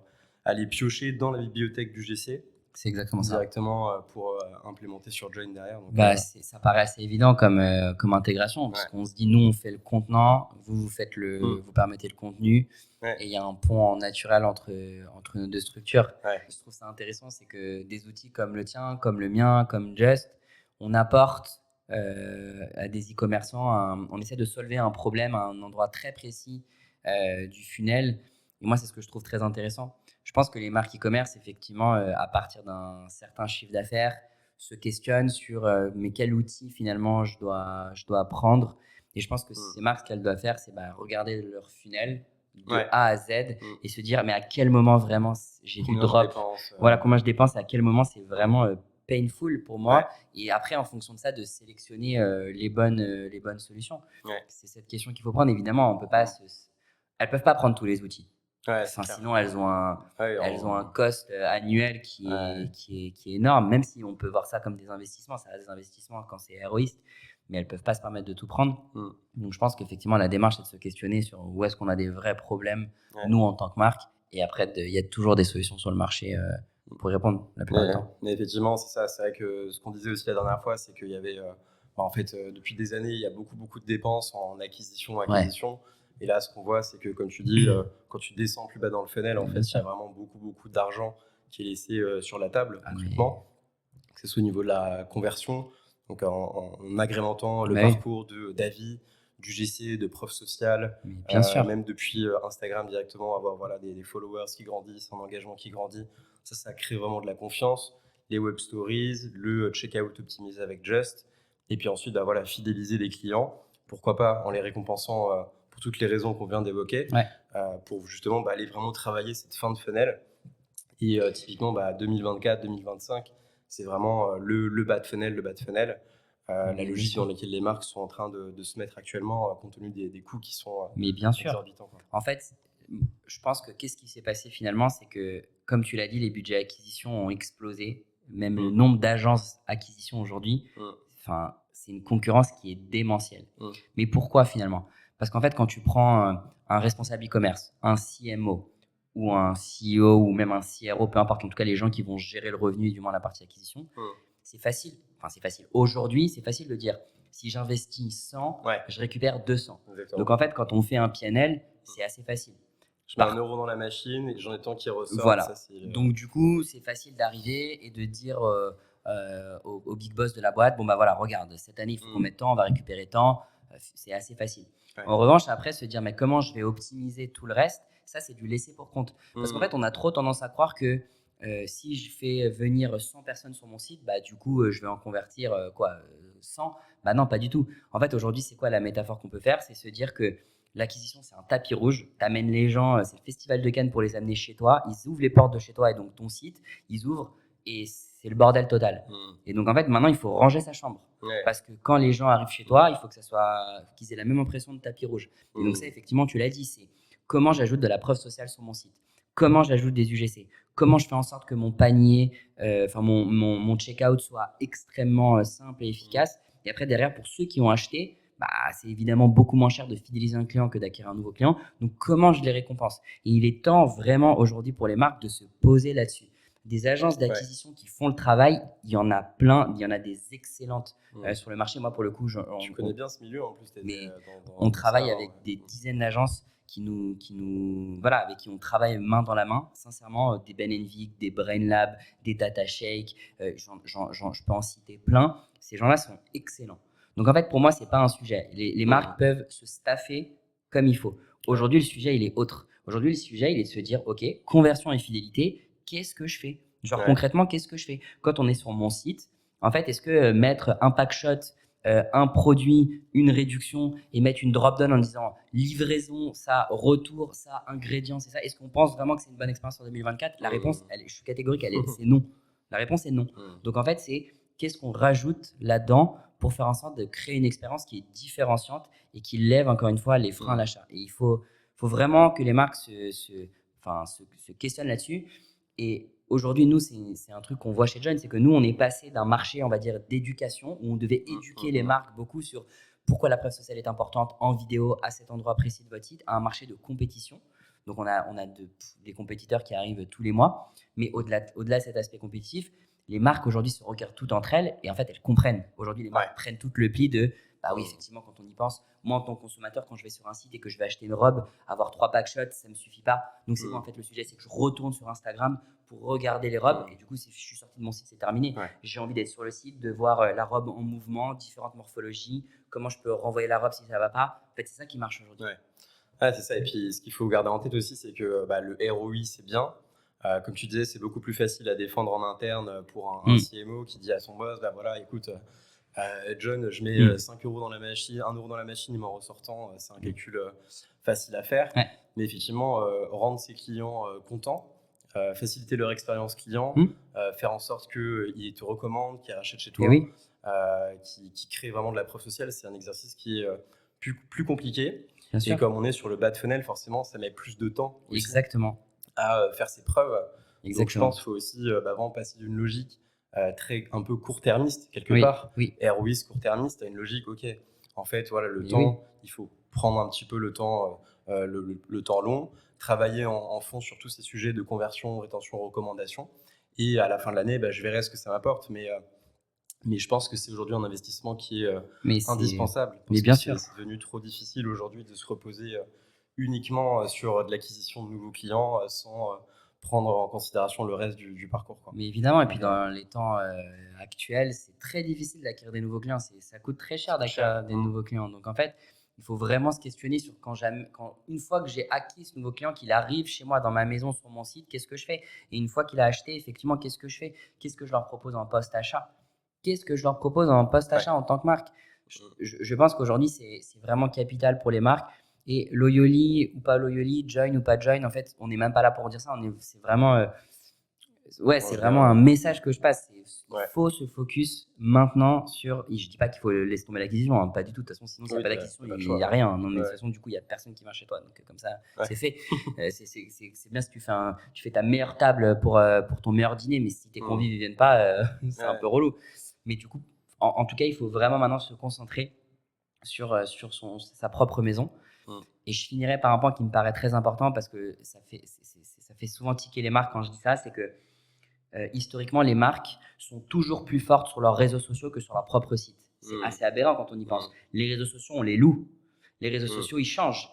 aller piocher dans la bibliothèque du GC. C'est exactement ça. Directement pour implémenter sur Join derrière. Donc, ça paraît assez évident comme intégration, parce qu'on se dit, nous, on fait le contenant, vous faites vous permettez le contenu, et il y a un pont naturel entre nos deux structures. Je trouve ça intéressant, c'est que des outils comme le tien, comme le mien, comme Just, on apporte à des e-commerçants, on essaie de solver un problème à un endroit très précis du funnel. Et moi, c'est ce que je trouve très intéressant. Je pense que les marques e-commerce, effectivement, à partir d'un certain chiffre d'affaires, se questionnent sur mais quel outil finalement je dois prendre. Et je pense que ces marques, ce qu'elles doivent faire, c'est regarder leur funnel de A à Z et se dire mais à quel moment vraiment j'ai du drop, combien je dépense, et à quel moment c'est vraiment painful pour moi. Et après, en fonction de ça, de sélectionner les bonnes solutions. C'est cette question qu'il faut prendre. Évidemment, elles peuvent pas prendre tous les outils. Sinon, elles ont un cost annuel qui est énorme, même si on peut voir ça comme des investissements. Ça reste des investissements quand c'est héroïste, mais elles ne peuvent pas se permettre de tout prendre. Donc, je pense qu'effectivement, la démarche, c'est de se questionner sur où est-ce qu'on a des vrais problèmes, nous, en tant que marque. Et après, il y a toujours des solutions sur le marché pour y répondre la plupart du temps. Mais effectivement, c'est ça. C'est vrai que ce qu'on disait aussi la dernière fois, c'est qu'il y avait, en fait, depuis des années, il y a beaucoup de dépenses en acquisition. Et là, ce qu'on voit, c'est que, comme tu dis, quand tu descends plus bas dans le funnel, en fait, il y a vraiment beaucoup d'argent qui est laissé sur la table, concrètement, que ce soit au niveau de la conversion, donc en agrémentant le parcours d'Avis, du GC, de preuves sociales, même depuis Instagram directement, avoir des followers qui grandissent, un engagement qui grandit. Ça crée vraiment de la confiance. Les web stories, le checkout optimisé avec Just, et puis ensuite, fidéliser les clients. Pourquoi pas en les récompensant pour toutes les raisons qu'on vient d'évoquer, pour justement aller vraiment travailler cette fin de funnel. Et typiquement, 2024-2025, c'est vraiment le bas de funnel, la logique dans laquelle les marques sont en train de se mettre actuellement, compte tenu des coûts qui sont mais bien sûr. exorbitants. En fait, je pense que qu'est-ce qui s'est passé finalement, c'est que, comme tu l'as dit, les budgets acquisition ont explosé. Même le nombre d'agences acquisition aujourd'hui, c'est une concurrence qui est démentielle. Mais pourquoi finalement ? Parce qu'en fait, quand tu prends un responsable e-commerce, un CMO ou un CEO ou même un CRO, peu importe, en tout cas les gens qui vont gérer le revenu et du moins la partie acquisition, c'est facile. Enfin, c'est facile. Aujourd'hui, c'est facile de dire si j'investis 100, je récupère 200. Exactement. Donc en fait, quand on fait un PNL, c'est assez facile. Je mets 1 euro dans la machine et j'en ai tant qui ressort. Voilà. Donc du coup, c'est facile d'arriver et de dire au big boss de la boîte, regarde, cette année, il faut qu'on mette tant, on va récupérer tant. C'est assez facile. En revanche, après, se dire, mais comment je vais optimiser tout le reste, ça, c'est du laisser pour compte. Parce qu'en fait, on a trop tendance à croire que si je fais venir 100 personnes sur mon site, du coup, je vais en convertir 100. Non, pas du tout. En fait, aujourd'hui, c'est quoi la métaphore qu'on peut faire ? C'est se dire que l'acquisition, c'est un tapis rouge. Tu amènes les gens, c'est le festival de Cannes pour les amener chez toi. Ils ouvrent les portes de chez toi et donc ton site. Ils ouvrent et c'est le bordel total. Et donc, en fait, maintenant, il faut ranger sa chambre. Ouais. Parce que quand les gens arrivent chez toi, il faut que qu'ils aient la même impression de tapis rouge. Et donc, ça, effectivement, tu l'as dit, c'est comment j'ajoute de la preuve sociale sur mon site, comment j'ajoute des UGC, comment je fais en sorte que mon panier, mon checkout soit extrêmement simple et efficace. Et après, derrière, pour ceux qui ont acheté, c'est évidemment beaucoup moins cher de fidéliser un client que d'acquérir un nouveau client. Donc, comment je les récompense? Et il est temps vraiment aujourd'hui pour les marques de se poser là-dessus. Des agences d'acquisition qui font le travail, il y en a plein, il y en a des excellentes sur le marché. Moi, pour le coup, tu connais bien ce milieu en plus. On travaille avec des dizaines d'agences voilà, avec qui on travaille main dans la main. Sincèrement, des Ben Vic, des Brainlab, des DataShake, je peux en citer plein. Ces gens-là sont excellents. Donc en fait, pour moi, c'est pas un sujet. Les marques peuvent se staffer comme il faut. Aujourd'hui, le sujet, il est autre. Aujourd'hui, le sujet, il est de se dire, OK, conversion et fidélité, qu'est-ce que je fais? Genre concrètement, qu'est-ce que je fais? Quand on est sur mon site, en fait, est-ce que mettre un pack shot, un produit, une réduction et mettre une drop-down en disant livraison, ça, retour, ça, ingrédients, c'est ça, est-ce qu'on pense vraiment que c'est une bonne expérience en 2024? La réponse, je suis catégorique, c'est non. La réponse est non. Donc en fait, c'est qu'est-ce qu'on rajoute là-dedans pour faire en sorte de créer une expérience qui est différenciante et qui lève encore une fois les freins à l'achat. Et il faut vraiment que les marques se questionnent là-dessus. Et aujourd'hui, nous, c'est un truc qu'on voit chez John, c'est que nous, on est passé d'un marché, on va dire, d'éducation, où on devait éduquer les marques beaucoup sur pourquoi la preuve sociale est importante en vidéo à cet endroit précis de votre site, à un marché de compétition. Donc, on a des compétiteurs qui arrivent tous les mois. Mais au-delà de cet aspect compétitif, les marques aujourd'hui se regardent toutes entre elles et en fait, elles comprennent. Aujourd'hui, les marques prennent tout le pli de oui, effectivement, quand on y pense, moi, en tant que consommateur, quand je vais sur un site et que je vais acheter une robe, avoir 3 pack shots, ça ne me suffit pas. Donc, c'est quoi en fait le sujet? C'est que je retourne sur Instagram pour regarder les robes et du coup, si je suis sorti de mon site, c'est terminé. J'ai envie d'être sur le site, de voir la robe en mouvement, différentes morphologies, comment je peux renvoyer la robe si ça ne va pas. En fait, c'est ça qui marche aujourd'hui. C'est ça. Et puis, ce qu'il faut garder en tête aussi, c'est que le ROI, c'est bien. Comme tu disais, c'est beaucoup plus facile à défendre en interne pour un CMO qui dit à son boss, voilà, écoute, John, je mets 5 euros dans la machine, 1 euro dans la machine, il m'en ressortant, c'est un calcul facile à faire. Mais effectivement, rendre ses clients contents, faciliter leur expérience client, faire en sorte qu'ils te recommandent, qu'ils rachètent chez toi, qui crée vraiment de la preuve sociale, c'est un exercice qui est plus compliqué. Et comme on est sur le bas de funnel, forcément, ça met plus de temps aussi à faire ses preuves. Donc, je pense qu'il faut aussi vraiment passer d'une logique un peu court-termiste, quelque part. ROIs court-termiste, à une logique, OK, en fait, voilà, le temps, il faut prendre un petit peu le temps long, travailler en fond sur tous ces sujets de conversion, rétention, recommandation. Et à la fin de l'année, je verrai ce que ça m'apporte. Mais je pense que c'est aujourd'hui un investissement qui est indispensable. Mais bien sûr. C'est devenu trop difficile aujourd'hui de se reposer uniquement sur de l'acquisition de nouveaux clients sans prendre en considération le reste du parcours. Mais évidemment, et puis dans les temps actuels, c'est très difficile d'acquérir des nouveaux clients. Ça coûte très cher d'acquérir des nouveaux clients. Donc en fait, il faut vraiment se questionner sur une fois que j'ai acquis ce nouveau client, qu'il arrive chez moi dans ma maison, sur mon site, qu'est-ce que je fais? Et une fois qu'il a acheté, effectivement, qu'est-ce que je fais? Qu'est-ce que je leur propose en post-achat? Qu'est-ce que je leur propose en post-achat en tant que marque? Je pense qu'aujourd'hui, c'est vraiment capital pour les marques. Et Loyoli ou pas Loyoli, Join ou pas Join, en fait, on n'est même pas là pour dire ça. C'est vraiment, c'est vraiment un message que je passe. Il faut se focus maintenant sur. Et je dis pas qu'il faut laisser tomber l'acquisition, hein, pas du tout. De toute façon, sinon, s'il n'y a pas d'acquisition, il n'y a rien. Non, mais de toute façon, du coup, il n'y a personne qui vient chez toi. Donc, comme ça, c'est fait. C'est bien si tu fais ta meilleure table pour ton meilleur dîner, mais si tes convives ne viennent pas, c'est un peu relou. Mais du coup, en tout cas, il faut vraiment maintenant se concentrer sur sa propre maison. Et je finirai par un point qui me paraît très important parce que ça fait souvent tiquer les marques quand je dis ça, c'est que historiquement, les marques sont toujours plus fortes sur leurs réseaux sociaux que sur leur propre site. C'est assez aberrant quand on y pense. Les réseaux sociaux, on les loue. Les réseaux sociaux, ils changent.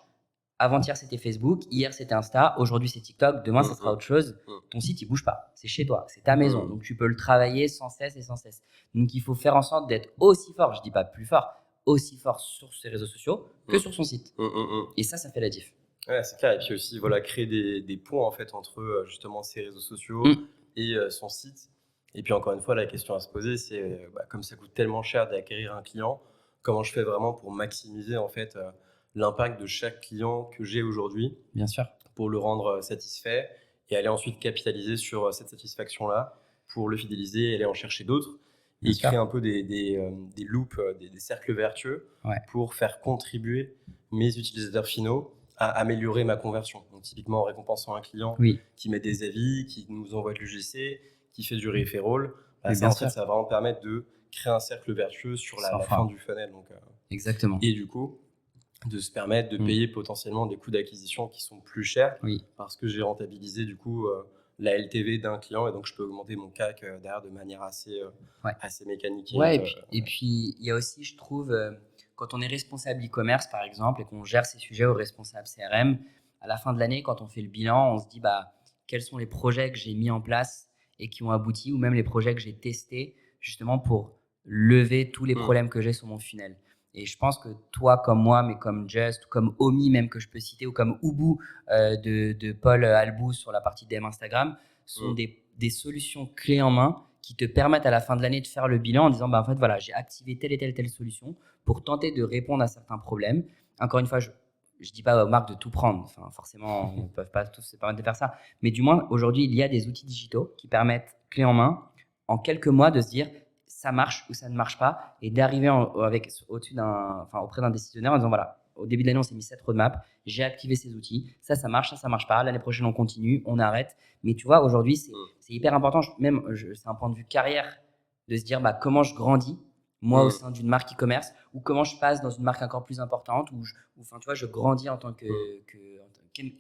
Avant-hier, c'était Facebook. Hier, c'était Insta. Aujourd'hui, c'est TikTok. Demain, ça sera autre chose. Ton site, il bouge pas. C'est chez toi. C'est ta maison. Donc, tu peux le travailler sans cesse et sans cesse. Donc, il faut faire en sorte d'être aussi fort. Je dis pas plus fort. Aussi fort sur ses réseaux sociaux que sur son site. Et ça fait la diff. Ouais, c'est clair. Et puis aussi, créer des ponts en fait, entre justement ces réseaux sociaux et son site. Et puis encore une fois, la question à se poser, c'est comme ça coûte tellement cher d'acquérir un client, comment je fais vraiment pour maximiser en fait l'impact de chaque client que j'ai aujourd'hui, bien sûr, pour le rendre satisfait et aller ensuite capitaliser sur cette satisfaction-là pour le fidéliser et aller en chercher d'autres. Et créer un peu des loops, des cercles vertueux pour faire contribuer mes utilisateurs finaux à améliorer ma conversion. Donc, typiquement, en récompensant un client qui met des avis, qui nous envoie de l'UGC, qui fait du referral, ça va vraiment permettre de créer un cercle vertueux sur la fin du funnel. Donc, exactement. Et du coup, de se permettre de payer potentiellement des coûts d'acquisition qui sont plus chers parce que j'ai rentabilisé du coup la LTV d'un client et donc je peux augmenter mon CAC derrière de manière assez mécanique. Et puis il y a aussi, je trouve, quand on est responsable e-commerce par exemple et qu'on gère ces sujets au responsable CRM, à la fin de l'année, quand on fait le bilan, on se dit quels sont les projets que j'ai mis en place et qui ont abouti, ou même les projets que j'ai testés justement pour lever tous les problèmes que j'ai sur mon funnel. Et je pense que toi, comme moi, mais comme Just, comme Omi même que je peux citer, ou comme Ubu de Paul Albou sur la partie DM Instagram, sont des solutions clés en main qui te permettent à la fin de l'année de faire le bilan en disant en fait, voilà, j'ai activé telle et telle solution pour tenter de répondre à certains problèmes. Encore une fois, je ne dis pas aux marques de tout prendre. Enfin, forcément, on ne peut pas tous se permettre de faire ça. Mais du moins, aujourd'hui, il y a des outils digitaux qui permettent, clés en main, en quelques mois, de se dire ça marche ou ça ne marche pas, et d'arriver auprès d'un décisionnaire en disant voilà, au début de l'année, on s'est mis cette roadmap, j'ai activé ces outils, ça marche, ça marche pas, l'année prochaine, on continue, on arrête. Mais tu vois, aujourd'hui, c'est hyper important, c'est un point de vue carrière, de se dire comment je grandis, moi, au sein d'une marque e-commerce, ou comment je passe dans une marque encore plus importante, je grandis en tant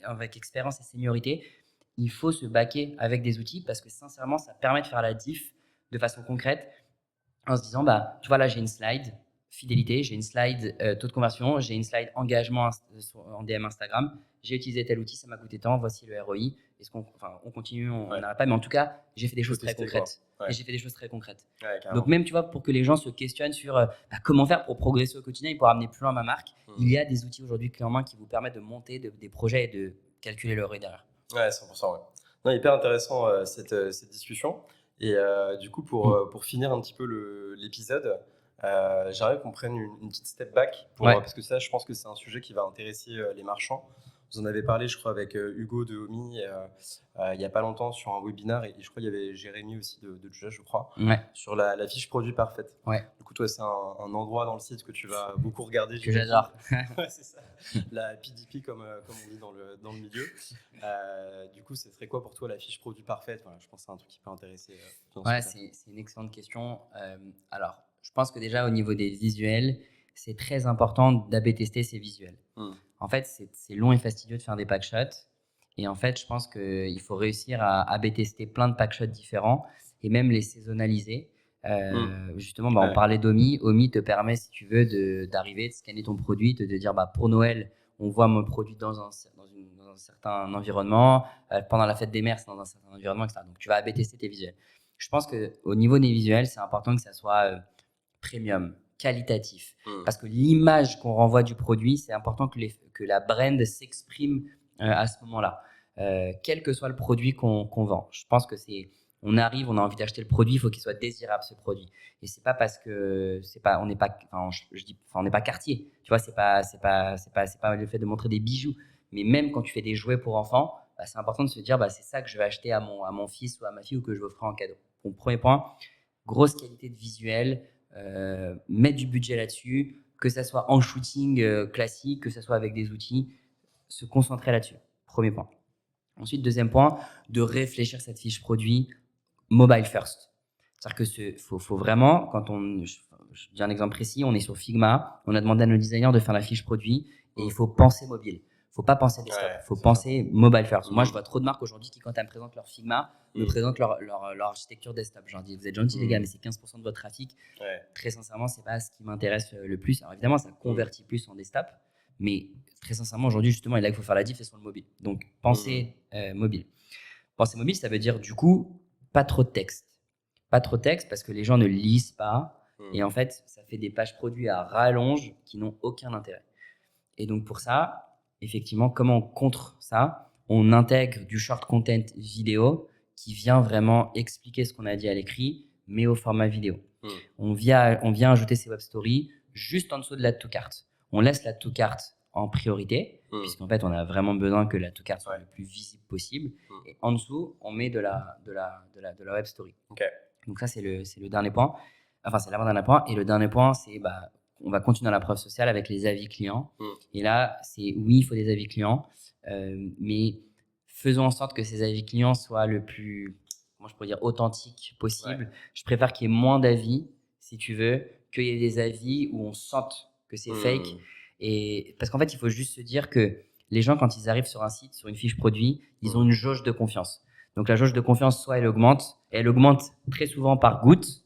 avec expérience et seniorité. Il faut se baquer avec des outils parce que sincèrement, ça permet de faire la diff de façon concrète en se disant, tu vois, là, j'ai une slide fidélité, j'ai une slide taux de conversion, j'ai une slide engagement en DM Instagram, j'ai utilisé tel outil, ça m'a coûté tant, voici le ROI. On continue, on n'arrête pas, mais en tout cas, j'ai fait des choses très concrètes. Et j'ai fait des choses très concrètes. Donc même, tu vois, pour que les gens se questionnent sur comment faire pour progresser au quotidien et pour amener plus loin ma marque, il y a des outils aujourd'hui clés en main qui vous permettent de monter des projets et de calculer le ROI derrière. Ouais, 100%. Ouais. Non, hyper intéressant cette discussion. Et du coup, pour finir un petit peu l'épisode, j'aimerais qu'on prenne une petite step back parce que ça, je pense que c'est un sujet qui va intéresser les marchands. Vous en avez parlé, je crois, avec Hugo de Omi il n'y a pas longtemps sur un webinaire, et je crois qu'il y avait Jérémy aussi de Juja, je crois, sur la fiche produit parfaite. Du coup, toi, c'est un endroit dans le site que tu vas beaucoup regarder. Que j'adore. Ouais, c'est ça. La PDP, comme on dit dans le milieu. Du coup, ce serait quoi pour toi la fiche produit parfaite? Voilà, je pense que c'est un truc qui peut intéresser. C'est une excellente question. Alors, je pense que déjà au niveau des visuels, c'est très important d'A/B tester ces visuels. En fait, c'est long et fastidieux de faire des packshots. Et en fait, je pense qu'il faut réussir à A/B tester plein de packshots différents et même les saisonnaliser. Justement, on parlait d'Omi. Omi te permet, si tu veux, d'arriver, de scanner ton produit, de dire pour Noël, on voit mon produit dans un certain environnement. Pendant la fête des mères, c'est dans un certain environnement, etc. Donc, tu vas A/B tester tes visuels. Je pense qu'au niveau des visuels, c'est important que ça soit premium, qualitatif. Parce que l'image qu'on renvoie du produit, c'est important que la brand s'exprime à ce moment-là. Quel que soit le produit qu'on vend. Je pense que on arrive, on a envie d'acheter le produit, il faut qu'il soit désirable, ce produit. Et c'est pas parce que on n'est pas Cartier. Tu vois, c'est pas le fait de montrer des bijoux. Mais même quand tu fais des jouets pour enfants, c'est important de se dire, c'est ça que je vais acheter à mon fils ou à ma fille, ou que je veux offrir en cadeau. Donc, premier point, grosse qualité de visuel, mettre du budget là-dessus, que ça soit en shooting classique, que ça soit avec des outils, se concentrer là-dessus. Premier point. Ensuite, deuxième point, de réfléchir cette fiche produit mobile first. C'est-à-dire que faut vraiment, je dis un exemple précis, on est sur Figma, on a demandé à nos designers de faire la fiche produit et il faut penser mobile. Il ne faut pas penser desktop, il faut penser mobile first. Moi, je vois trop de marques aujourd'hui qui, quand elles me présentent leur Figma, me présentent leur architecture desktop. Je leur dis, vous êtes gentils les gars, mais c'est 15% de votre trafic. Très sincèrement, ce n'est pas ce qui m'intéresse le plus. Alors évidemment, ça convertit plus en desktop, mais très sincèrement, aujourd'hui, justement, et là, il faut faire la diff, c'est sur le mobile. Donc, penser mobile. Penser mobile, ça veut dire du coup, pas trop de texte. Pas trop de texte parce que les gens ne lisent pas. Et en fait, ça fait des pages produits à rallonge qui n'ont aucun intérêt. Et donc, pour ça, effectivement, comment on contre ça? On intègre du short content vidéo qui vient vraiment expliquer ce qu'on a dit à l'écrit, mais au format vidéo. On vient ajouter ces web stories juste en dessous de l'add to cart. On laisse l'add to cart en priorité, puisqu'en fait, on a vraiment besoin que la toolcard soit le plus visible possible. Et en dessous, on met de la web story. Donc ça, c'est le dernier point. Enfin, c'est l'avant-dernier point. Et le dernier point, c'est on va continuer dans la preuve sociale avec les avis clients. Et là, c'est oui, il faut des avis clients, mais faisons en sorte que ces avis clients soient le plus, comment je pourrais dire, authentique possible. Je préfère qu'il y ait moins d'avis, si tu veux, qu'il y ait des avis où on sente que c'est fake. Et parce qu'en fait, il faut juste se dire que les gens, quand ils arrivent sur un site, sur une fiche produit, ils ont une jauge de confiance. Donc la jauge de confiance, soit elle augmente, et elle augmente très souvent par goutte,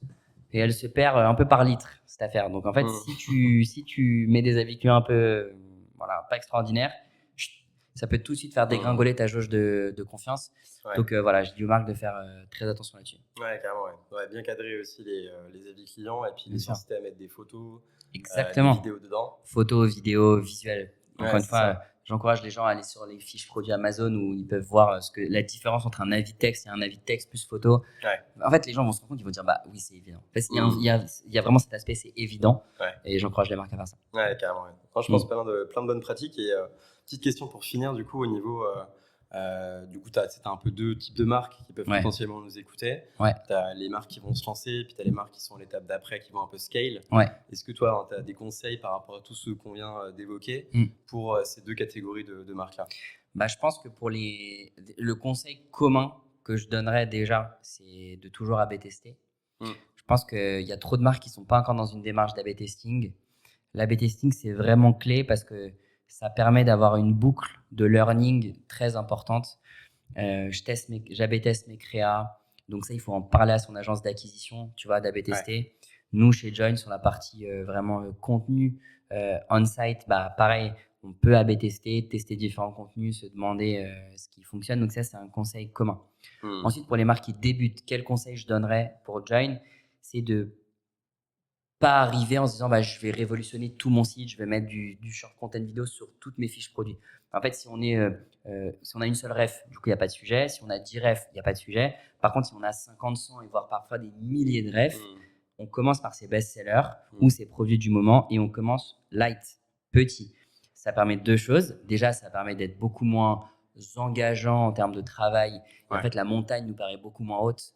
et elle se perd un peu par litre, cette affaire. Donc en fait, si tu mets des avis clients un peu, pas extraordinaires, ça peut tout de suite faire dégringoler ta jauge de confiance. Donc voilà, je dis aux marques de faire très attention là-dessus. Ouais, carrément. Bien cadrer aussi les avis clients et puis les inciter à mettre des photos, exactement, des vidéos dedans. Photos, vidéos, visuels. Encore une fois, j'encourage les gens à aller sur les fiches produits Amazon où ils peuvent voir la différence entre un avis texte et un avis texte plus photo. En fait, les gens vont se rendre compte, ils vont dire bah oui, c'est évident. En fait, il y a vraiment cet aspect, c'est évident. Et j'encourage les marques à faire ça. Ouais, carrément. Je pense plein de bonnes pratiques. Et petite question pour finir, du coup, au niveau. Du coup, tu as un peu deux types de marques qui peuvent potentiellement nous écouter. Tu as les marques qui vont se lancer, puis tu as les marques qui sont à l'étape d'après, qui vont un peu scale. Est-ce que toi, tu as des conseils par rapport à tout ce qu'on vient d'évoquer pour ces deux catégories de marques-là? Je pense que pour le conseil commun que je donnerais déjà, c'est de toujours A/B tester. Je pense qu'il y a trop de marques qui ne sont pas encore dans une démarche d'A/B testing. L'A/B testing, c'est vraiment clé parce que ça permet d'avoir une boucle de learning très importante. J'A/B teste mes créas. Donc ça, il faut en parler à son agence d'acquisition, tu vois, d'A/B tester. Nous, chez Join, sur la partie vraiment contenu on-site, pareil, on peut A/B tester différents contenus, se demander ce qui fonctionne. Donc ça, c'est un conseil commun. Ensuite, pour les marques qui débutent, quel conseil je donnerais pour Join? C'est de pas arriver en se disant je vais révolutionner tout mon site, je vais mettre du short content vidéo sur toutes mes fiches produits. En fait, si on a une seule ref, du coup, il n'y a pas de sujet. Si on a 10 refs, il n'y a pas de sujet. Par contre, si on a 50, 100 et voire parfois des milliers de refs, on commence par ses best-sellers ou ses produits du moment et on commence light, petit. Ça permet deux choses. Déjà, ça permet d'être beaucoup moins engageant en termes de travail. Et en fait, la montagne nous paraît beaucoup moins haute.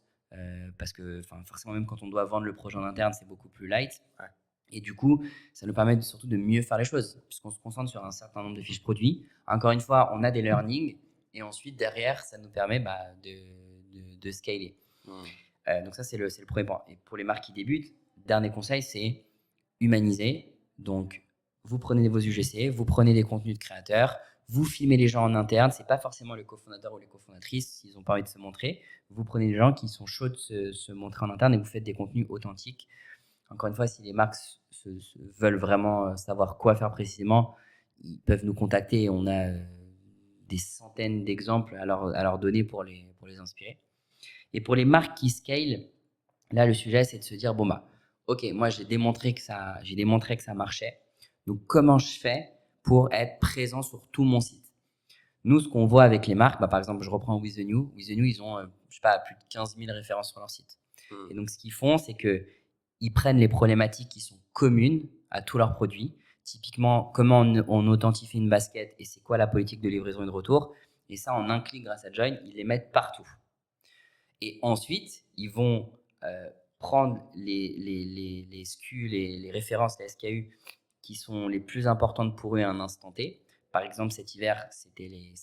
Parce que forcément, même quand on doit vendre le projet en interne, c'est beaucoup plus light. Et du coup, ça nous permet surtout de mieux faire les choses, puisqu'on se concentre sur un certain nombre de fiches produits. Encore une fois, on a des learnings, et ensuite, derrière, ça nous permet de scaler. Donc ça, c'est le premier point. Et pour les marques qui débutent, dernier conseil, c'est humaniser. Donc, vous prenez vos UGC, vous prenez des contenus de créateurs, vous filmez les gens en interne. Ce n'est pas forcément le cofondateur ou les cofondatrices s'ils n'ont pas envie de se montrer. Vous prenez des gens qui sont chauds de se montrer en interne et vous faites des contenus authentiques. Encore une fois, si les marques veulent vraiment savoir quoi faire précisément, ils peuvent nous contacter. On a des centaines d'exemples à leur donner pour les inspirer. Et pour les marques qui scale, là, le sujet, c'est de se dire, ok, moi, j'ai démontré que ça marchait. Donc, comment je fais pour être présent sur tout mon site? Nous, ce qu'on voit avec les marques, par exemple, je reprends With The New. With The New, ils ont, plus de 15 000 références sur leur site. Et donc, ce qu'ils font, c'est qu'ils prennent les problématiques qui sont communes à tous leurs produits. Typiquement, comment on authentifie une basket et c'est quoi la politique de livraison et de retour. Et ça, en un clic grâce à Join, ils les mettent partout. Et ensuite, ils vont prendre les SKU, les références, les SKU qui sont les plus importantes pour eux à un instant T. Par exemple, cet hiver, c'était les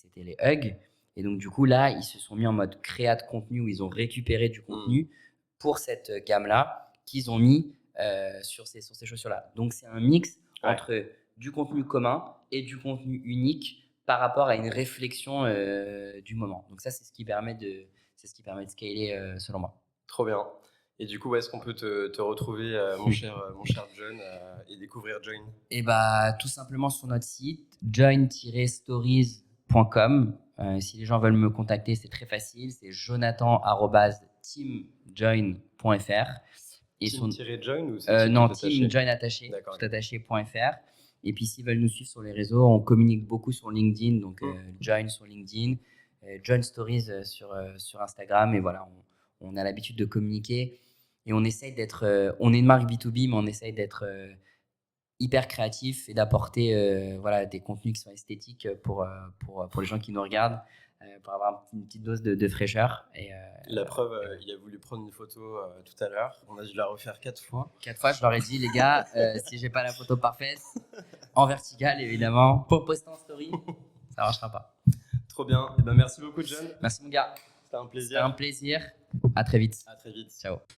Hugs. Et donc, du coup, là, ils se sont mis en mode créa de contenu où ils ont récupéré du contenu pour cette gamme-là qu'ils ont mis sur ces chaussures-là. Donc, c'est un mix entre du contenu commun et du contenu unique par rapport à une réflexion du moment. Donc, ça, c'est ce qui permet de scaler selon moi. Trop bien. Et du coup, où est-ce qu'on peut te retrouver, mon cher John, et découvrir Join? Tout simplement sur notre site, join-stories.com. Si les gens veulent me contacter, c'est très facile. C'est jonathan@teamjoin.fr. Team-join ou non, teamjoin attaché, tout attaché.fr. Et puis, s'ils veulent nous suivre sur les réseaux, on communique beaucoup sur LinkedIn. Donc, Join sur LinkedIn, Join Stories sur Instagram. Et voilà, on a l'habitude de communiquer. Et on essaye d'être… on est une marque B2B, mais on essaye d'être hyper créatif et d'apporter voilà, des contenus qui sont esthétiques pour les gens qui nous regardent, pour avoir une petite dose de fraîcheur. Et, la preuve, il a voulu prendre une photo tout à l'heure. On a dû la refaire 4 fois. 4 fois, je leur ai dit, les gars, si j'ai pas la photo parfaite, en vertical évidemment, pour poster en story, ça marchera pas. Trop bien. Et ben, merci beaucoup, John. Merci mon gars. C'était un plaisir. C'était un plaisir. À très vite. À très vite. Ciao.